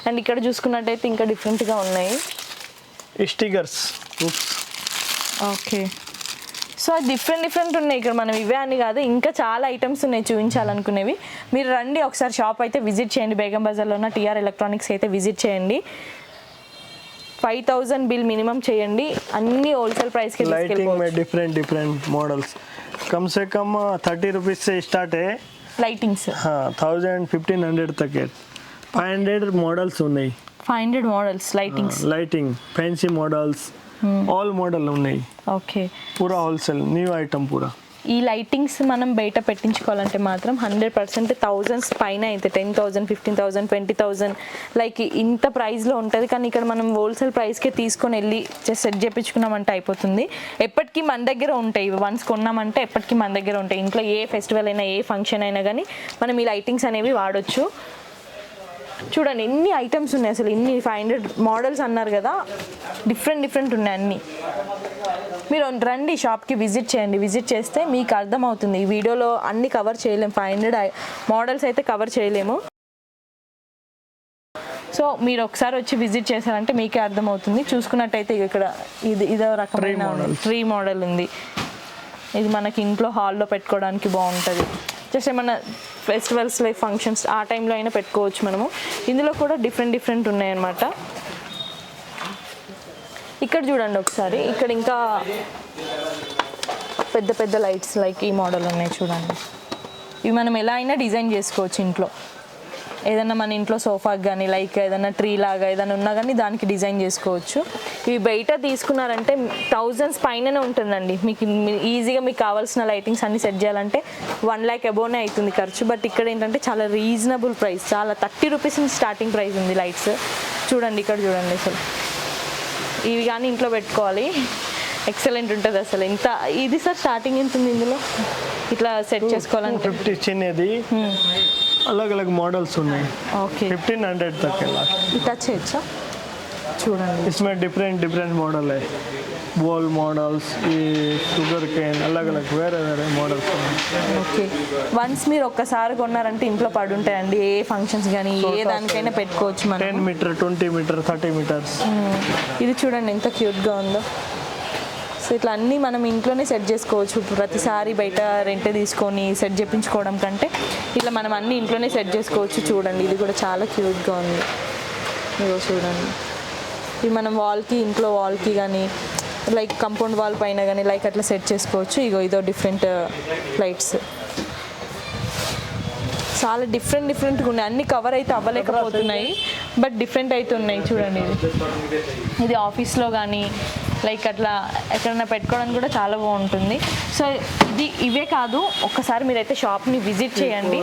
And ఇక్కడ చూసుకున్నట్టయితే ఇంకా డిఫరెంట్గా ఉన్నాయి స్టిక్కర్స్. ఓకే, సో డిఫరెంట్ ఉన్నాయి ఇక్కడ. మనం ఇవే అని కాదు, ఇంకా చాలా ఐటమ్స్ ఉన్నాయి చూపించాలనుకునేవి. మీరు రండి ఒకసారి షాప్ అయితే విజిట్ చేయండి. బేగం బజార్లో ఉన్న టీఆర్ ఎలక్ట్రానిక్స్ అయితే విజిట్ చేయండి. 5000 బిల్ మినిమం చేయండి. అన్ని హోల్సేల్ ప్రైస్కి लाइटिंग में डिफरेंट मॉडल्स कम से कम 30 रुपीज से स्टार्ट है. లైటింగ్స్ 1000-1500 तक है. 500 मॉडल्स ఉన్నాయి. 500 models lightings. Lighting fancy models all model ఉన్నాయి. ఓకే, పూరా హోల్సేల్ న్యూ ఐటమ్ పూరా. ఈ లైటింగ్స్ మనం బయట పెట్టించుకోవాలంటే మాత్రం 100% థౌజండ్స్ పైన అయితే 10,000, 15,000, 20,000 లైక్ ఇంత ప్రైస్లో ఉంటుంది. కానీ ఇక్కడ మనం హోల్సేల్ ప్రైస్కే తీసుకొని వెళ్ళి సెట్ చేయించుకున్నామంటే అయిపోతుంది. ఎప్పటికీ మన దగ్గర ఉంటాయి. వన్స్ కొన్నామంటే ఎప్పటికీ మన దగ్గర ఉంటాయి. ఇంట్లో ఏ ఫెస్టివల్ అయినా ఏ ఫంక్షన్ అయినా కానీ మనం ఈ లైటింగ్స్ అనేవి వాడొచ్చు. చూడండి ఎన్ని ఐటమ్స్ ఉన్నాయి అసలు. ఇన్ని 500 మోడల్స్ అన్నారు కదా, డిఫరెంట్ ఉన్నాయి అన్నీ. మీరు రండి షాప్కి విజిట్ చేయండి. విజిట్ చేస్తే మీకు అర్థమవుతుంది. ఈ వీడియోలో అన్ని కవర్ చేయలేము, 500 మోడల్స్ అయితే కవర్ చేయలేము. సో మీరు ఒకసారి వచ్చి విజిట్ చేశారంటే మీకే అర్థమవుతుంది. చూసుకున్నట్టయితే ఇక్కడ ఇదో రకమైన ట్రీ మోడల్ ఉంది. ఇది మనకి ఇంట్లో హాల్లో పెట్టుకోవడానికి బాగుంటుంది. జస్ట్ ఏమన్నా ఫెస్టివల్స్ లైక్ ఫంక్షన్స్ ఆ టైంలో అయినా పెట్టుకోవచ్చు మనము. ఇందులో కూడా డిఫరెంట్ ఉన్నాయన్నమాట. ఇక్కడ చూడండి ఒకసారి, ఇక్కడ ఇంకా పెద్ద లైట్స్ లైక్ ఈ మోడల్ ఉన్నాయి చూడండి. ఇవి మనం ఎలా అయినా డిజైన్ చేసుకోవచ్చు ఇంట్లో. ఏదన్నా మన ఇంట్లో సోఫాకి కానీ లైక్ ఏదన్నా ట్రీ లాగా ఏదైనా ఉన్నా కానీ దానికి డిజైన్ చేసుకోవచ్చు. ఇవి బయట తీసుకున్నారంటే thousands పైననే ఉంటుందండి. మీకు ఈజీగా మీకు కావాల్సిన లైటింగ్స్ అన్ని సెట్ చేయాలంటే 1 lakh అబోనే అవుతుంది ఖర్చు. బట్ ఇక్కడ ఏంటంటే చాలా రీజనబుల్ ప్రైస్, చాలా 30 రూపీస్ స్టార్టింగ్ ప్రైస్ ఉంది లైట్స్. చూడండి ఇక్కడ చూడండి అసలు ఇవి కానీ ఇంట్లో పెట్టుకోవాలి, ఎక్సలెంట్ ఉంటుంది అసలు. ఇంత ఇది సార్ స్టార్టింగ్ ఎంత ఉంది ఇందులో ఇట్లా సెట్ చేసుకోవాలంటే? 50 చిన్నది अलग अलग मॉडल्स ఉన్నాయి. ఓకే, 1500 तक है लास्ट. ఇట్లా చేయొచ్చా? చూడండి इसमें डिफरेंट मॉडल है. वॉल मॉडल्स, ये शुगर केन, अलग अलग వేరే మోడల్స్ ఉన్నాయి. ఓకే, వన్స్ మీరు ఒక్కసారి కొన్నారంటే ఇంట్లో పడి ఉంటాయండి. ఏ ఫంక్షన్స్ కానీ ఏ దానికైనా పెట్టుకోవచ్చు మనం. 10 మీటర్, 20 మీటర్, 30 మీటర్స్. ఇది చూడండి ఎంత క్యూట్గా ఉందో. సో ఇట్లా అన్నీ మనం ఇంట్లోనే సెట్ చేసుకోవచ్చు. ప్రతిసారి బయట రెంట్ తీసుకొని సెట్ చేయించుకోవడం కంటే ఇట్లా మనం అన్నీ ఇంట్లోనే సెట్ చేసుకోవచ్చు. చూడండి ఇది కూడా చాలా క్యూట్గా ఉంది. ఇదిగో చూడండి, ఇది మనం ఇంట్లో వాల్కి కానీ లైక్ కంపౌండ్ వాల్ పైన కానీ లైక్ అట్లా సెట్ చేసుకోవచ్చు. ఇదో డిఫరెంట్ లైట్స్ చాలా డిఫరెంట్గా ఉన్నాయి. అన్ని కవర్ అయితే అవ్వలేకపోతున్నాయి, బట్ డిఫరెంట్ అయితే ఉన్నాయి. చూడండి ఇది ఆఫీస్లో కానీ లైక్ అట్లా ఎక్కడైనా పెట్టుకోవడానికి కూడా చాలా బాగుంటుంది. సో ఇవే కాదు, ఒక్కసారి మీరైతే షాప్ని విజిట్ చేయండి.